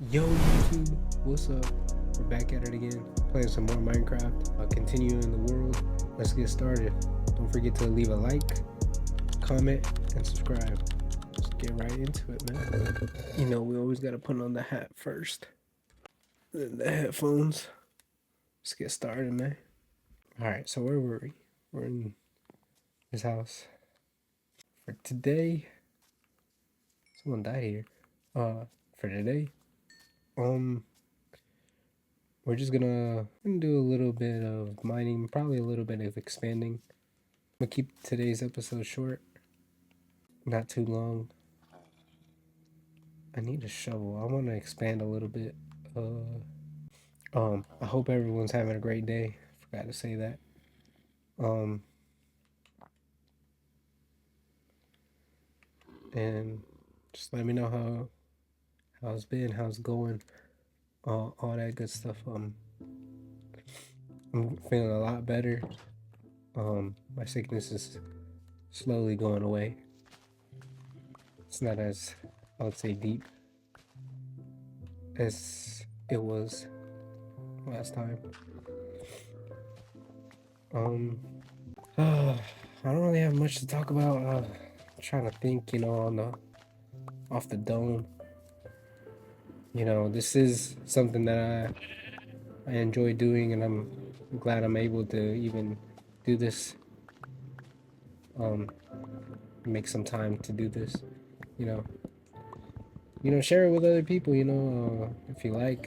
Yo YouTube, what's up? We're back at it again, playing some more Minecraft, continuing the world. Let's get started. Don't forget to leave a like, comment, and subscribe. Let's get right into it, man. You know, we always gotta put on the hat first, then the headphones. Let's get started, man. Alright, so where were we? We're in his house. For today, someone died here. For today, um, we're just gonna do a little bit of mining, probably a little bit of expanding. I'm gonna keep today's episode short, not too long. I need a shovel. I want to expand a little bit. I hope everyone's having a great day. Forgot to say that. Um, and just let me know how it's been, how's it going, all that good stuff. I'm feeling a lot better. My sickness is slowly going away. It's not as, I would say, deep as it was last time. Um, I don't really have much to talk about. Trying to think, on the off the dome. This is something that I enjoy doing, and I'm glad I'm able to even do this. Make some time to do this. You know, share it with other people. If you like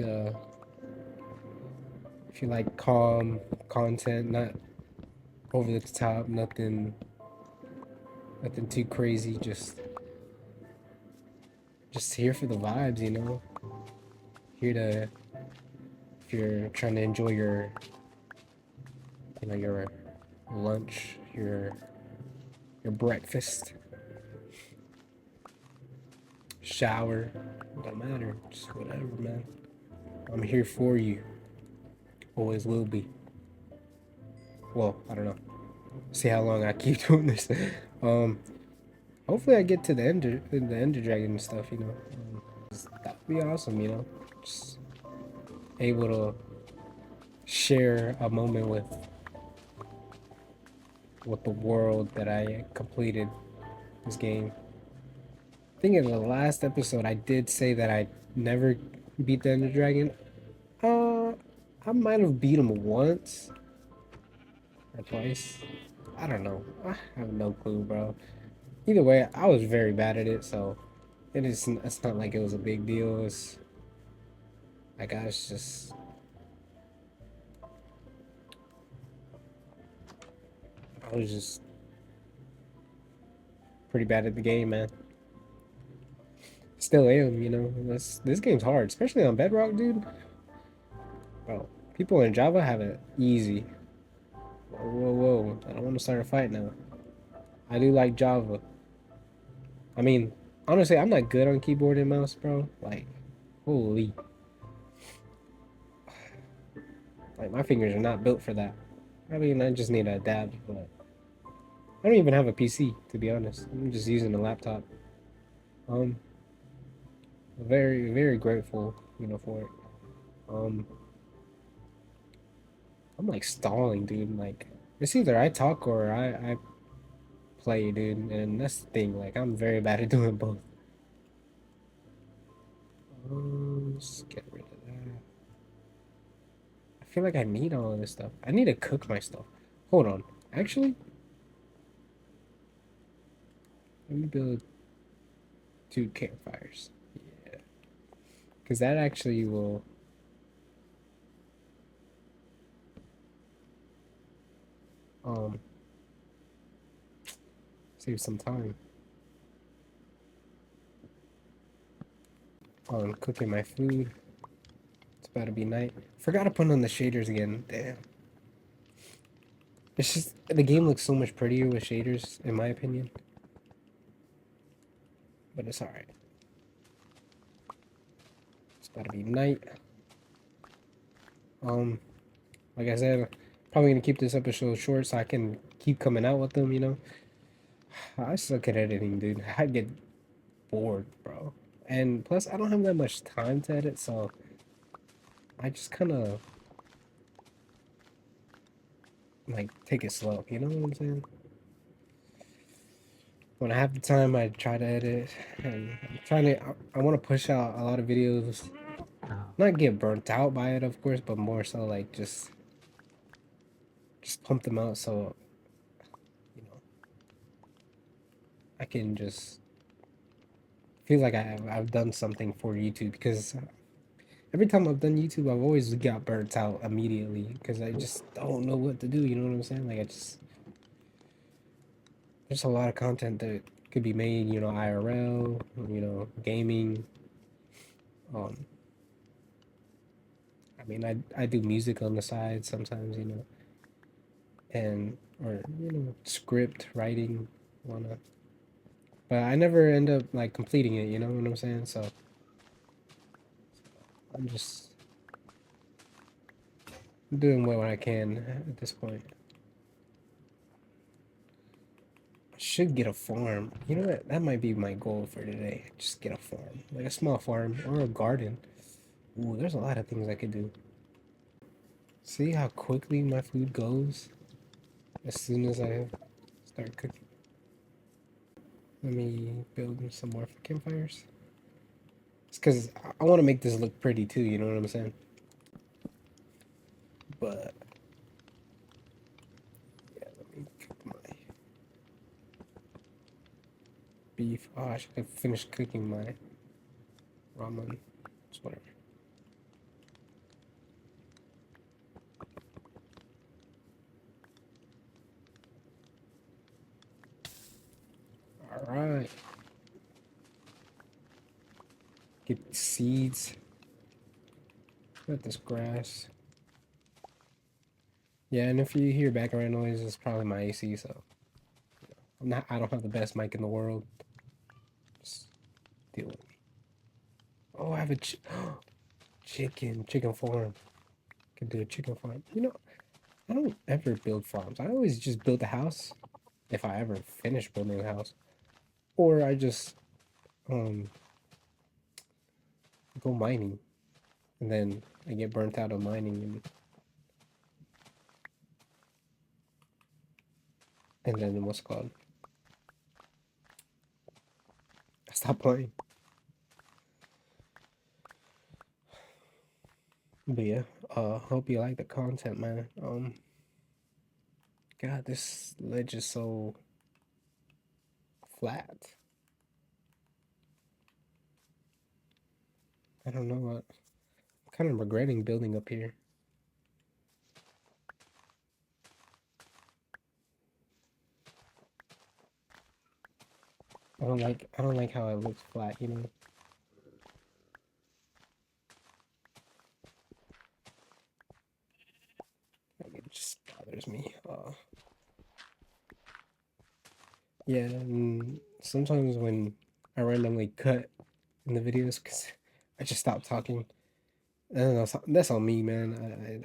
calm content, not over the top, nothing too crazy. Just here for the vibes. Here to if you're trying to enjoy your lunch, your breakfast, shower, don't matter, just whatever, man. I'm here for you. Always will be. Well, I don't know. See how long I keep doing this. um, Hopefully I get to the Ender Dragon and stuff. That'd be awesome. Just able to share a moment with the world that I completed this game. I think in the last episode I did say that I never beat the Ender Dragon. Uh, I might have beat him once or twice. I don't know. I have no clue, bro. Either way, I was very bad at it, so it's not like it was a big deal. It's like I was just pretty bad at the game, man. Still am, this game's hard, especially on Bedrock, dude. Bro, people in Java have it easy. Whoa, whoa, whoa. I don't want to start a fight now. I do like Java. I mean, honestly, I'm not good on keyboard and mouse, bro. Like, holy. Like, my fingers are not built for that. I mean, I just need to adapt, but I don't even have a PC, to be honest. I'm just using a laptop. Um, Very, very grateful, for it. Um, I'm like stalling, dude. Like, it's either I talk or I play, dude. And that's the thing. Like, I'm very bad at doing both. Let's get rid of that. I feel like I need all of this stuff. I need to cook my stuff. Hold on. Actually, let me build 2 campfires. Yeah. Because that actually will um save some time on cooking my food. It's about to be night. Forgot to put on the shaders again. Damn. It's just the game looks so much prettier with shaders, in my opinion. But it's alright. It's about to be night. Like I said, probably gonna keep this episode short so I can keep coming out with them. I suck at editing, dude. I get bored, bro. And plus, I don't have that much time to edit, so I just kind of like take it slow. You know what I'm saying? When I have the time, I try to edit, and I'm trying to. I want to push out a lot of videos, not get burnt out by it, of course, but more so like just pump them out so you know I can just feel like I've done something for YouTube because every time I've done YouTube, I've always got burnt out immediately because I just don't know what to do. You know what I'm saying? Like I just there's a lot of content that could be made. You know, IRL. You know, gaming. Um, I mean, I do music on the side sometimes. You know, and or you know, script writing, wanna. But I never end up like completing it. You know what I'm saying? So I'm just doing what I can at this point. I should get a farm. You know what? That might be my goal for today. Just get a farm. Like a small farm or a garden. Ooh, there's a lot of things I could do. See how quickly my food goes as soon as I start cooking. Let me build some more campfires. It's because I want to make this look pretty too, you know what I'm saying? But, yeah, let me cook my beef. Oh, I should have finished cooking my ramen. It's whatever. Alright. Get seeds. Got this grass. Yeah, and if you hear background noise, it's probably my AC, so I don't have the best mic in the world. Just deal with me. Oh, I have a chicken farm. Could do a chicken farm. You know, I don't ever build farms. I always just build a house if I ever finish building a house. Or I just um go mining and then I get burnt out of mining and then what's it called? I stop playing. But yeah, hope you like the content, man. God, this ledge is so flat. I don't know what. I'm kind of regretting building up here. I don't like how it looks flat, you know. Like it just bothers me. Yeah, and sometimes when I randomly cut in the videos because I just stop talking. I don't know, that's on me, man.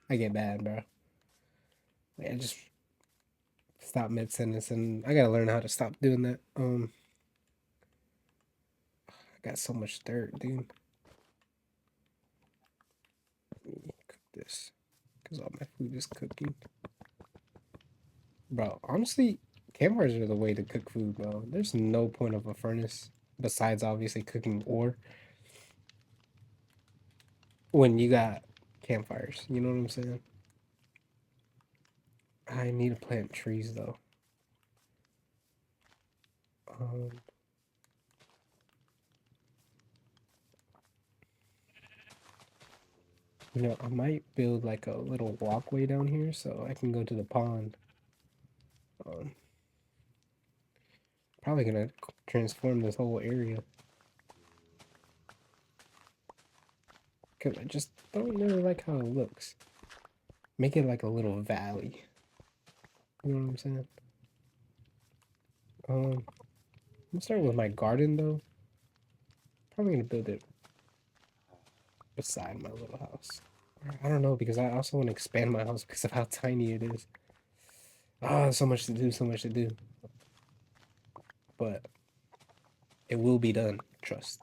I get bad, bro. Like, I just stop mid sentence, and I gotta learn how to stop doing that. I got so much dirt, dude. Let me cook this because all my food is cooking, bro. Honestly, campfires are the way to cook food, bro. There's no point of a furnace besides obviously cooking ore when you got campfires. You know what I'm saying? I need to plant trees though. Um, you know, I might build like a little walkway down here so I can go to the pond. Um, Probably gonna transform this whole area because I just don't really like how it looks. Make it like a little valley. You know what I'm saying? I'm starting with my garden though. Probably gonna build it beside my little house. I don't know because I also want to expand my house because of how tiny it is. Oh, so much to do, so much to do. But it will be done. Trust.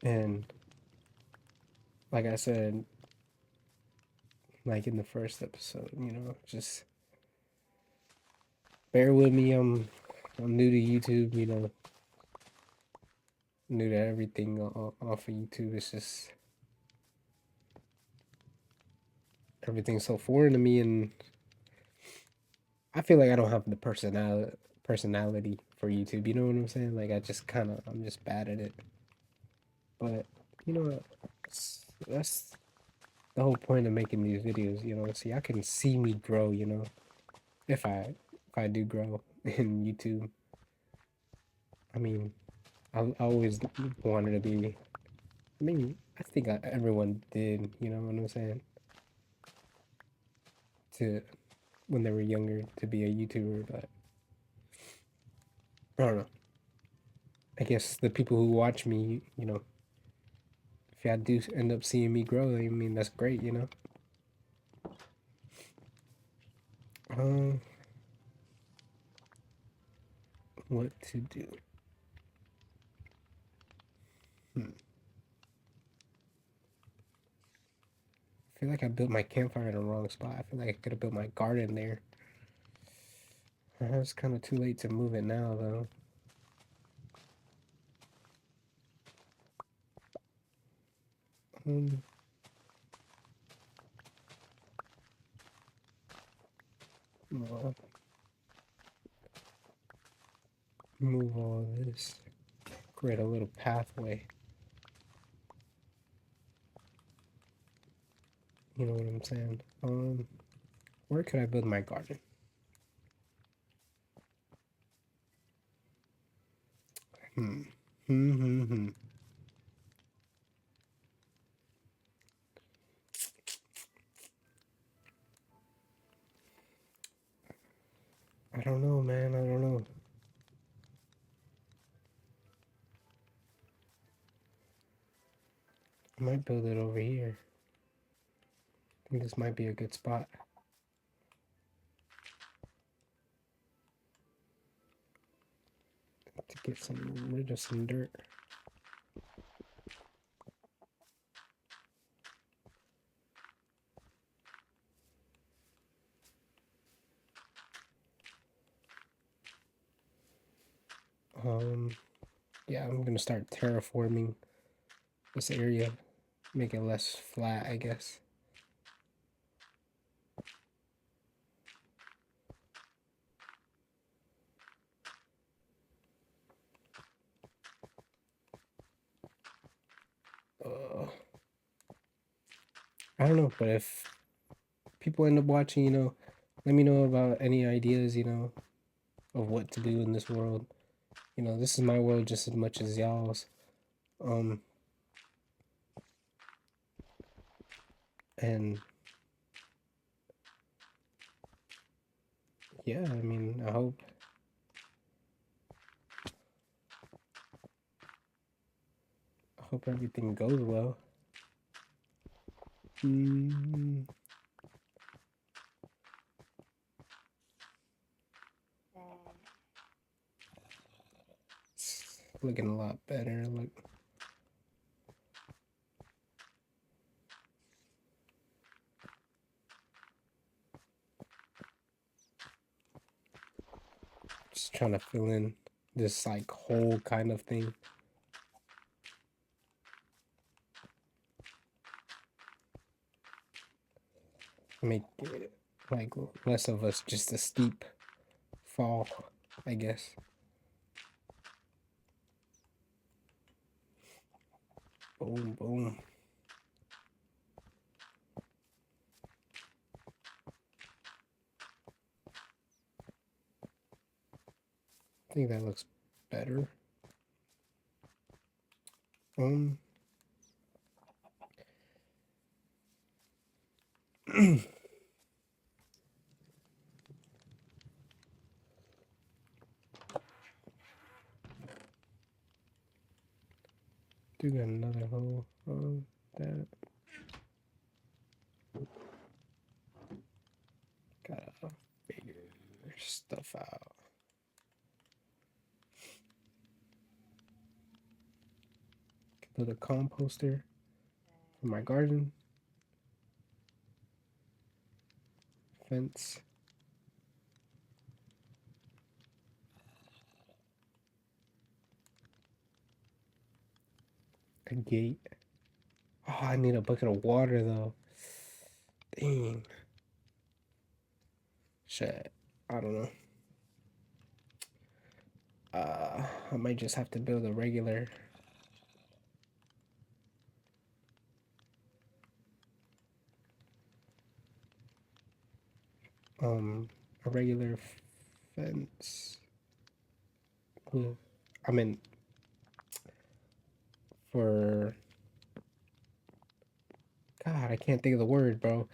And like I said, like in the first episode, just bear with me. I'm new to YouTube, new to everything off of YouTube. It's just everything's so foreign to me, and I feel like I don't have the personality for YouTube. You know what I'm saying? Like I'm just bad at it. But you know what? That's the whole point of making these videos. So y'all can see me grow. If I do grow in YouTube. I mean, I always wanted to be. I mean, I think everyone did. You know what I'm saying? To when they were younger, to be a YouTuber, but I don't know. I guess the people who watch me, if y'all do end up seeing me grow, I mean that's great. Um, what to do? I feel like I built my campfire in the wrong spot. I feel like I could have built my garden there. It's kind of too late to move it now, though. Um, well, move all of this. Create a little pathway. You know what I'm saying? Where could I build my garden? Hmm. I don't know, man. I don't know. I might build it over here. I think this might be a good spot. To get rid of some dirt. Yeah, I'm gonna start terraforming this area, make it less flat, I guess. I don't know, but if people end up watching, let me know about any ideas, of what to do in this world. This is my world just as much as y'all's. And yeah, I mean, I hope everything goes well. It's looking a lot better. Look. Just trying to fill in this like hole kind of thing. Make it like less of us just a steep fall, I guess. Boom, boom. I think that looks better. Do got another hole on that. Gotta figure stuff out. Put a composter for my garden. Fence. A gate. Oh, I need a bucket of water though. Dang. Shit. I don't know. I might just have to build a regular a regular fence. I mean, for God, I can't think of the word, bro.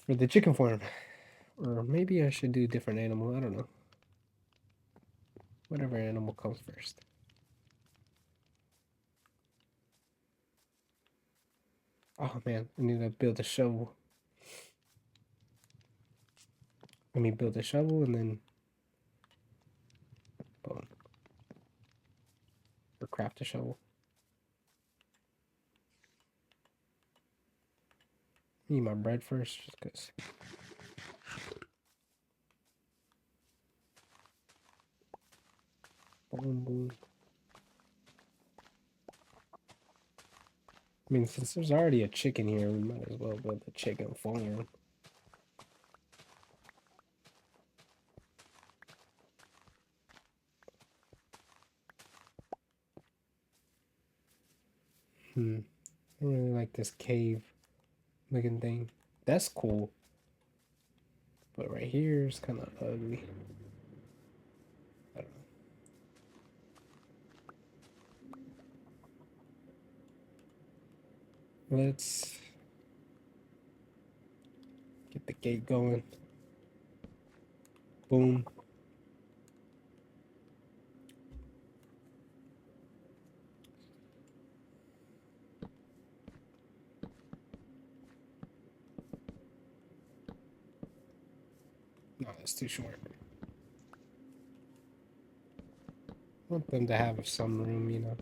For the chicken farm, or maybe I should do different animal. I don't know. Whatever animal comes first. Oh man, I need to build a shovel. Let me build a shovel and then boom. Or craft a shovel. Eat my bread first, just because. Boom, boom. I mean, since there's already a chicken here, we might as well build a chicken farm. I don't really like this cave looking thing. That's cool. But right here is kind of ugly. I don't know. Let's get the gate going. Boom. No, that's too short. I want them to have some room, you know.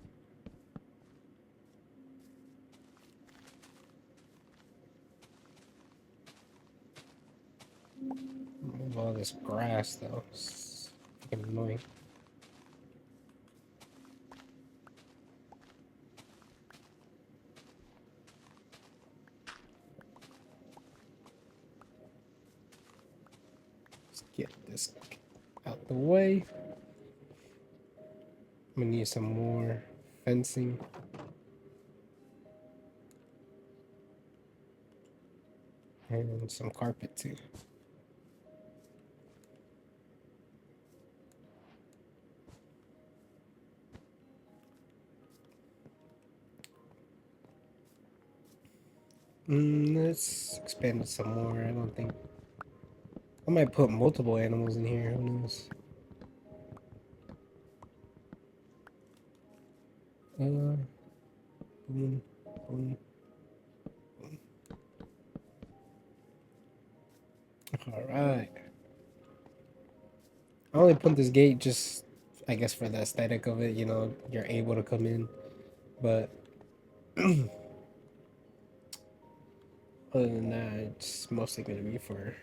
Move all this grass though. It's fucking annoying. Let's get this out the way. I'm gonna need some more fencing. And some carpet too. Let's expand it some more. I don't think I might put multiple animals in here. Who knows? Boom, boom, boom. All right. I only put this gate just, I guess, for the aesthetic of it. You know, you're able to come in, but other than that, it's mostly gonna be for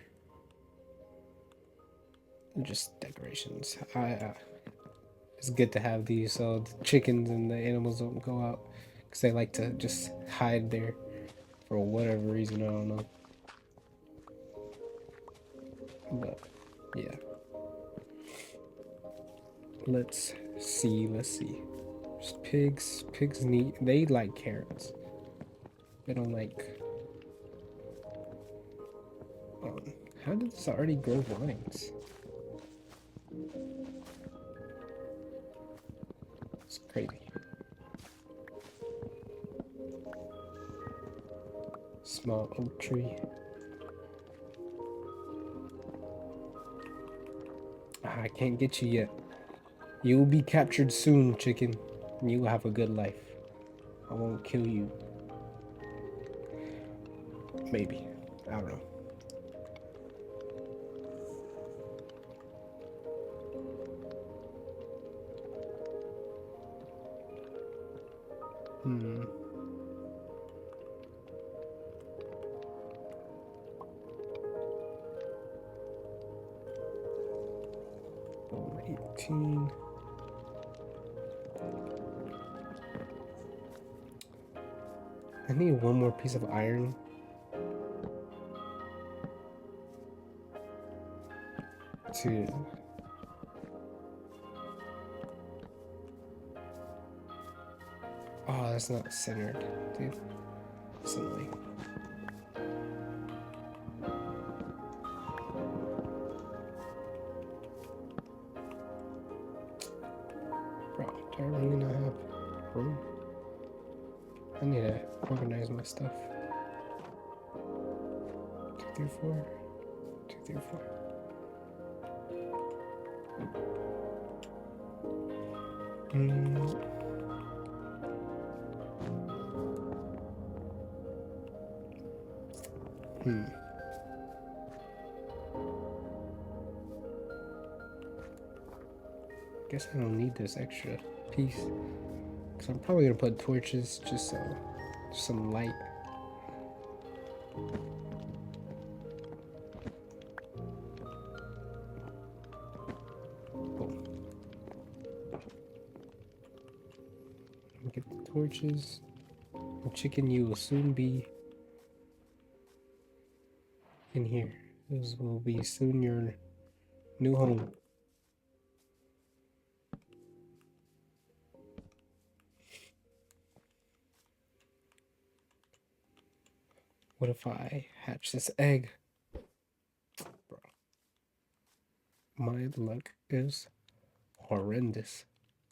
just decorations. It's good to have these so the chickens and the animals don't go out because they like to just hide there for whatever reason. I don't know. But yeah, let's see. There's pigs. Pigs need. They like carrots. They don't like. How did this already grow vines? It's crazy. Small oak tree. I can't get you yet. You will be captured soon, chicken. And you will have a good life. I won't kill you. Maybe. I don't know. Oh, 18. I need one more piece of iron. To oh, that's not centered, dude. That's annoying. Bro, do I really not have room? I need to organize my stuff. 2 through 4. 2 through 4. Guess I don't need this extra piece. Because I'm probably going to put torches just so some light. Boom. Get the torches. And chicken, you will soon be in here. This will be soon your new home. What if I hatch this egg? Bro. My luck is horrendous.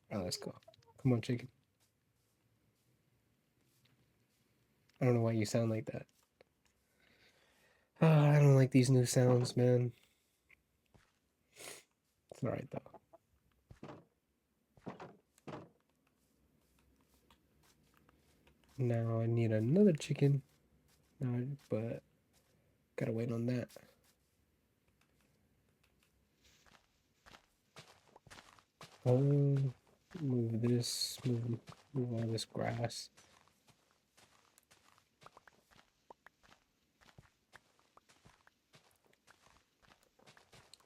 Alright, let's go. Come on, chicken. I don't know why you sound like that. I don't like these new sounds, man. It's alright, though. Now I need another chicken. But gotta wait on that. Move this, move all this grass.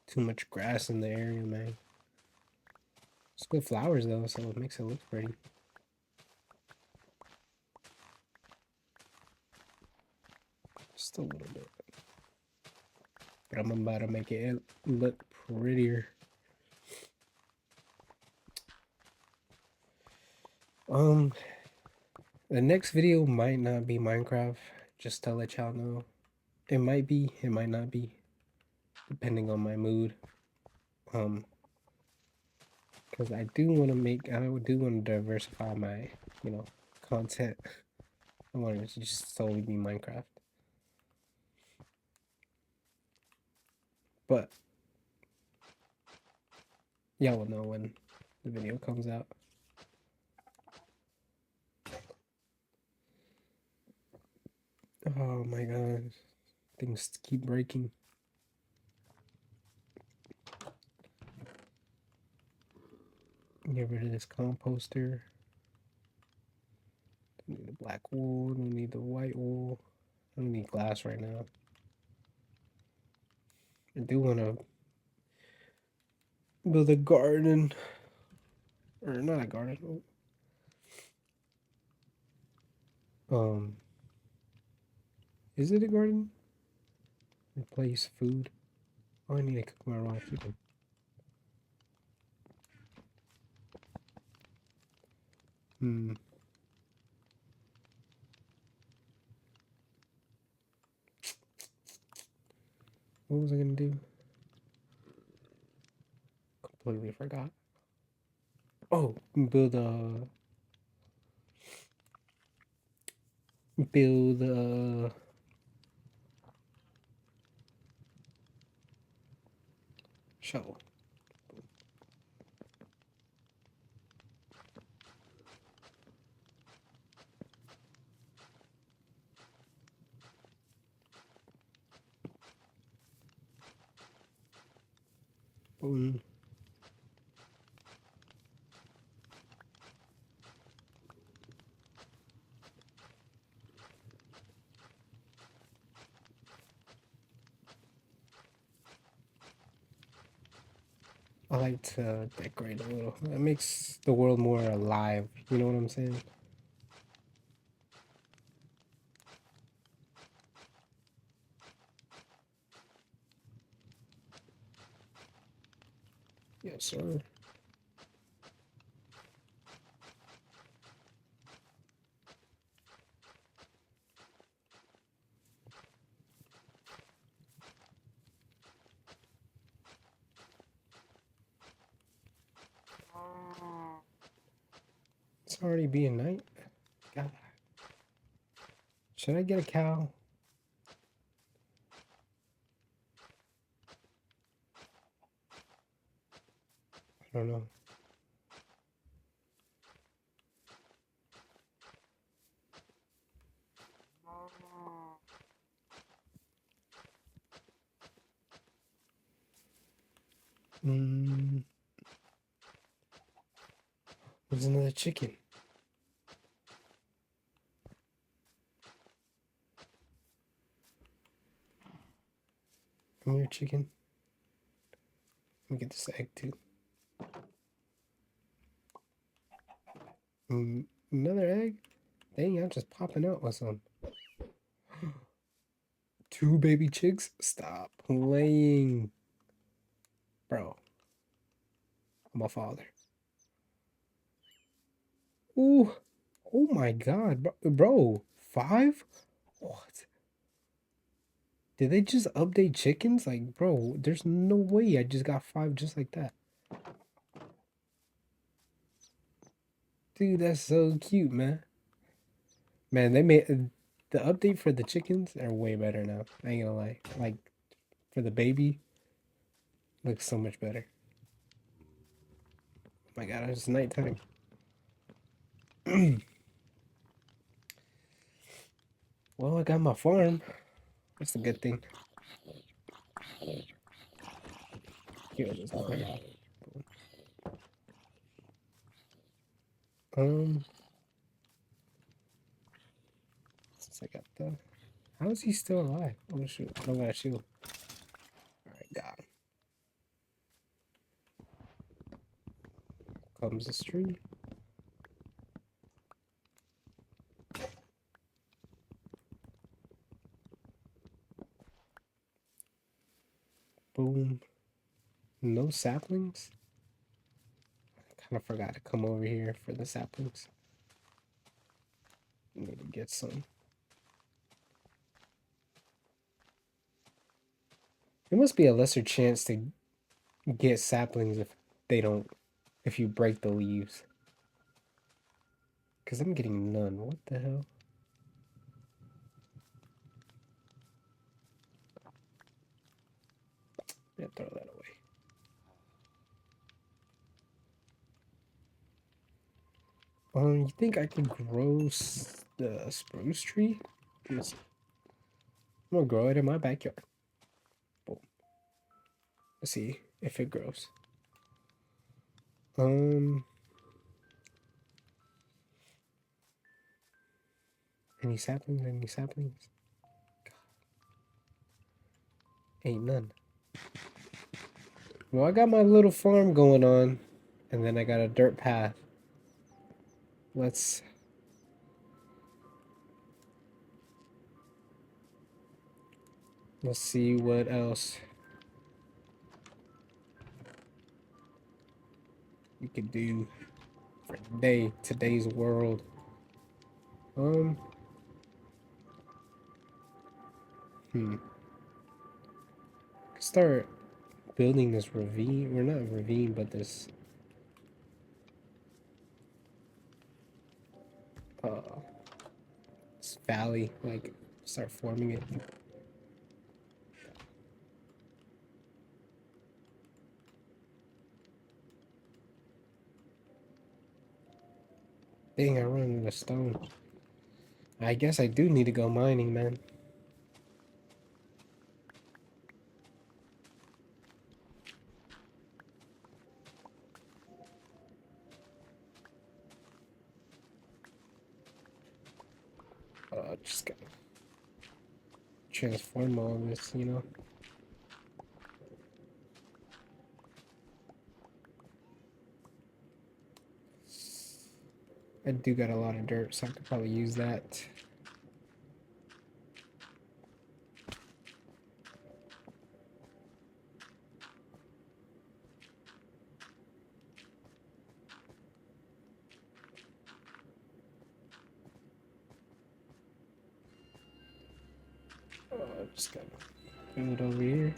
Too much grass in the area, man. It's good flowers though, so it makes it look pretty. Just a little bit. But I'm about to make it look prettier. The next video might not be Minecraft, just to let y'all know. It might be, it might not be, depending on my mood. Because I do want to diversify my, content. I want it to just solely be Minecraft. But y'all will know when the video comes out. Oh my god. Things keep breaking. Get rid of this composter. Don't need the black wool. Don't need the white wool. I don't need glass right now. I do want to build a garden. Or not a garden. Is it a garden? Replace food. Oh, I need to cook my raw chicken. What was I gonna do? Completely forgot. Oh, build a shovel. Boom. I like to decorate a little. It makes the world more alive. You know what I'm saying? Yes, sir. It's already being night. God. Should I get a cow? I don't know. There's another chicken. Come here, chicken. Let me get this egg too. Another egg? Dang, I'm just popping out with some. Two baby chicks? Stop playing. Bro. I'm a father. Ooh. Oh my god. Bro. 5? What? Did they just update chickens? Like, bro, there's no way I just got 5 just like that. Dude, that's so cute, man. Man, they made the update for the chickens are way better now. I ain't gonna lie. Like, for the baby, looks so much better. Oh my god, it's nighttime. Well, I got my farm. That's a good thing. Here it is. Since I got the. How is he still alive? Oh shoot! I don't got a shield. All right, got him. Comes this tree. Boom. No saplings. I kind of forgot to come over here for the saplings. Need to get some. There must be a lesser chance to get saplings if they don't, if you break the leaves. Because I'm getting none. What the hell? Yeah, throw that away. You think I could grow the spruce tree? I'm gonna grow it in my backyard. Boom. Let's see if it grows. Any saplings? Any saplings? God. Ain't none. Well, I got my little farm going on, and then I got a dirt path. Let's see what else we could do for today's world. Start building this ravine. We're not a ravine, but this this valley. Like, start forming it. Dang, I run out of stone. I guess I do need to go mining, man. just gotta transform all of this, you know? I do got a lot of dirt, so I could probably use that. Just gotta build over here.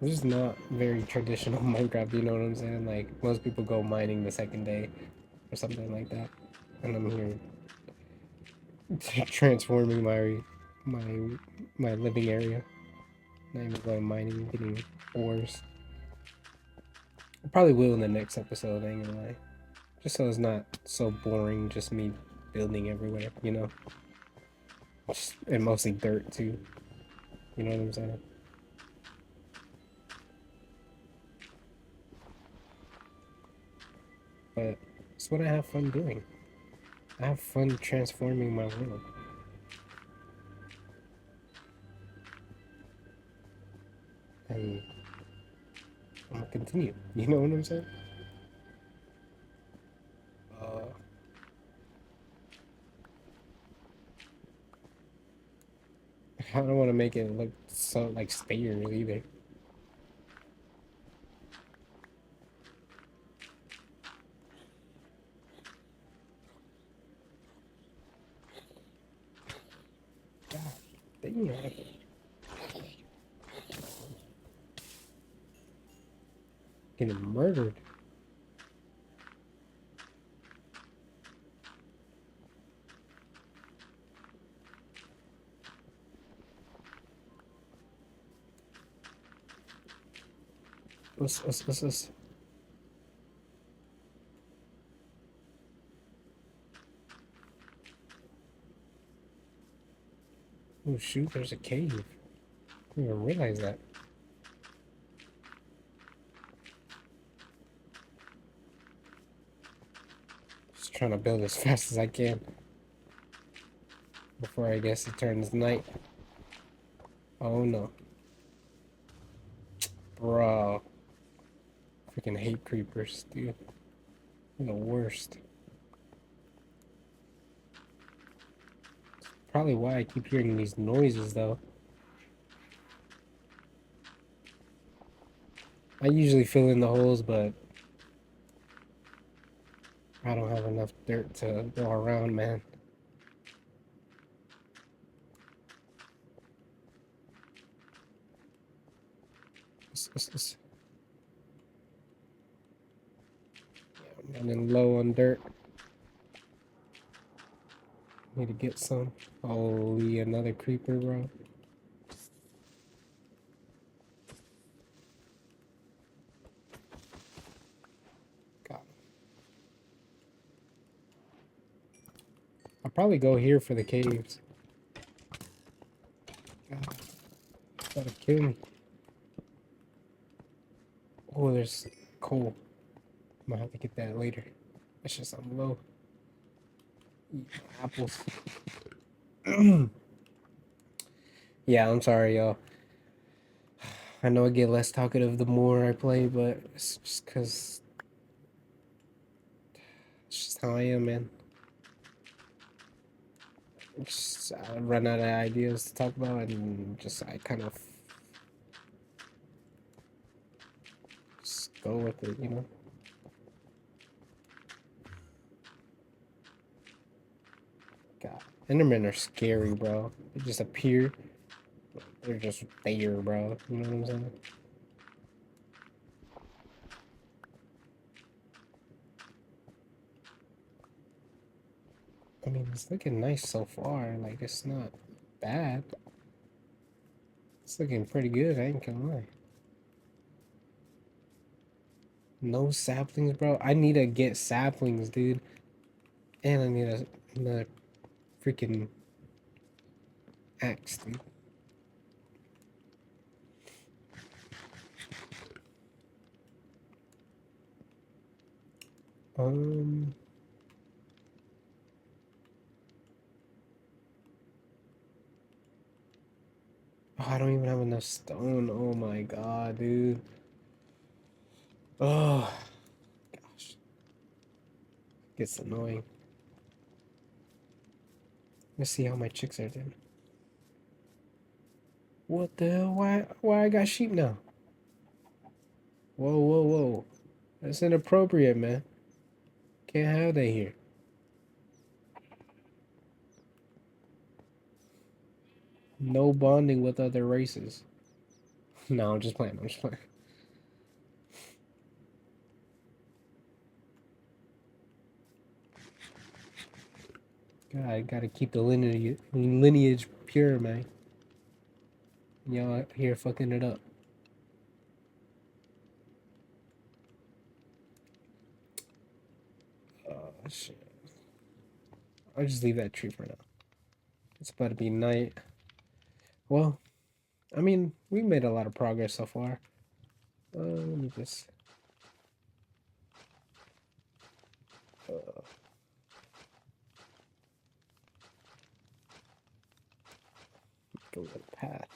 This is not very traditional Minecraft, you know what I'm saying? Like, most people go mining the second day or something like that. And I'm here transforming my my living area. Not even going mining, getting ores. I probably will in the next episode, I ain't gonna lie. Just so it's not so boring, just me building everywhere, you know? And mostly dirt too. You know what I'm saying? But it's what I have fun doing. I have fun transforming my world. And I'm gonna continue. You know what I'm saying? Uh, I don't want to make it look so like stairs either. God damn. Getting murdered. What's this? Oh shoot, there's a cave. I didn't even realize that. Just trying to build as fast as I can before I guess it turns night. Oh no. Bro. Freaking hate creepers, dude. They're the worst. Probably why I keep hearing these noises though. I usually fill in the holes, but I don't have enough dirt to go around, man. Yeah, I'm running low on dirt. Need to get some. Holy, another creeper, bro. God. I'll probably go here for the caves. God. Gotta kill me. Oh, there's coal. I'm gonna have to get that later. It's just I'm low. Eat apples. Yeah, I'm sorry, y'all. I know I get less talkative the more I play, but it's just because it's just how I am, man. Just, I run out of ideas to talk about, and just I kind of just go with it, you know? God, Endermen are scary, bro. They just appear. They're just there, bro. You know what I'm saying? I mean, it's looking nice so far. Like, it's not bad. It's looking pretty good, I ain't gonna lie. No saplings, bro. I need to get saplings, dude. And I need another freaking axe, dude. Um, Oh, I don't even have enough stone. Oh my god, dude. Oh, gosh. Gets annoying. Let's see how my chicks are doing. What the hell? Why I got sheep now? Whoa, whoa, whoa. That's inappropriate, man. Can't have that here. No bonding with other races. No, I'm just playing. I'm just playing. God, I gotta keep the lineage pure, man. Y'all out here fucking it up. Oh, shit. I'll just leave that tree for now. It's about to be night. Well, I mean, we made a lot of progress so far. Let me just... go to the path.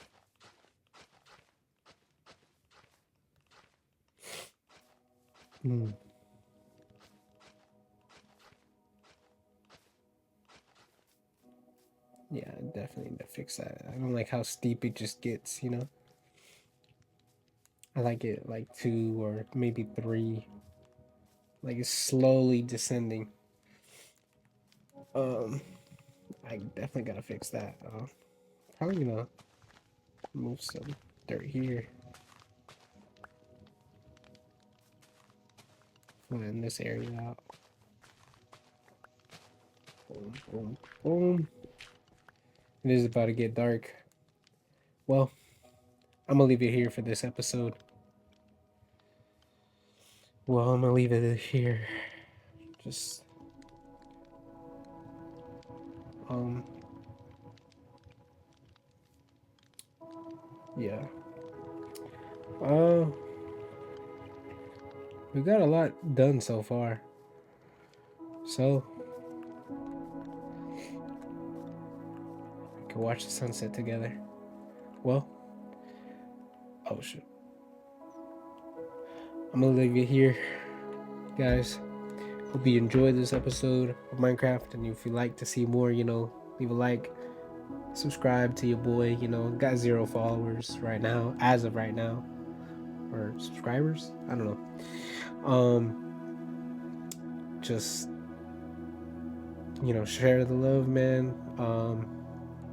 Hmm. Yeah, I definitely need to fix that. I don't like how steep it just gets, you know? I like it like 2 or maybe 3. Like it's slowly descending. Um, I definitely gotta fix that. Probably gonna move some dirt here. Flatten this area out. Boom, boom, boom. It is about to get dark. Well, I'm gonna leave it here for this episode. Well, I'm gonna leave it here. Just um yeah. Uh we got a lot done so far. So we can watch the sunset together. Well, oh shit. I'm gonna leave it here, guys. Hope you enjoyed this episode of Minecraft, and if you like to see more, you know, leave a like, subscribe to your boy. You know, got 0 followers right now, as of right now, or subscribers. I don't know. Just you know, share the love, man.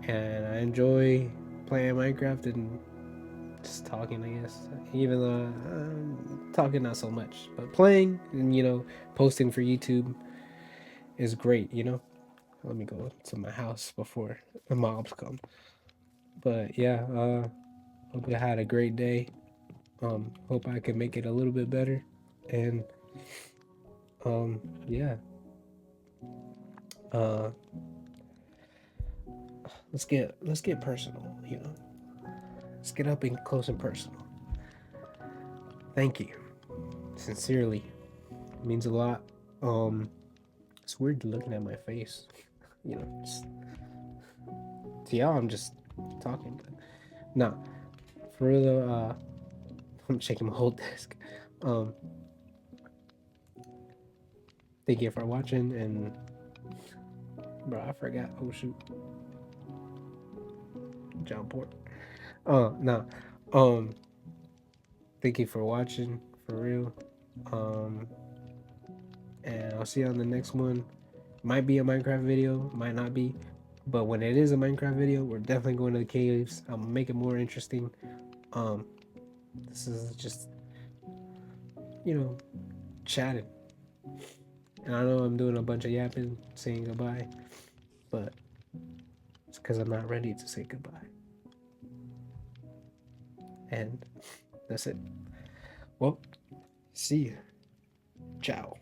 And I enjoy playing Minecraft and just talking, I guess. Even though talking not so much, but playing and you know, posting for YouTube is great. You know. Let me go to my house before the mobs come. But yeah, hope you had a great day. Hope I can make it a little bit better. And yeah. Uh, let's get personal. You know, let's get up and close and personal. Thank you, sincerely. It means a lot. It's weird looking at my face. You know, just, to y'all, I'm just talking. But no, for real. I'm checking my whole desk. Um, thank you for watching, and bro, I forgot. Oh shoot, John Port. No. Thank you for watching, for real. Um, and I'll see you on the next one. Might be a Minecraft video, might not be. But when it is a Minecraft video, we're definitely going to the caves. I'm gonna make it more interesting. Um, this is just, you know, chatting. And I know I'm doing a bunch of yapping, saying goodbye, but it's because I'm not ready to say goodbye. And that's it. Well, see you. Ciao.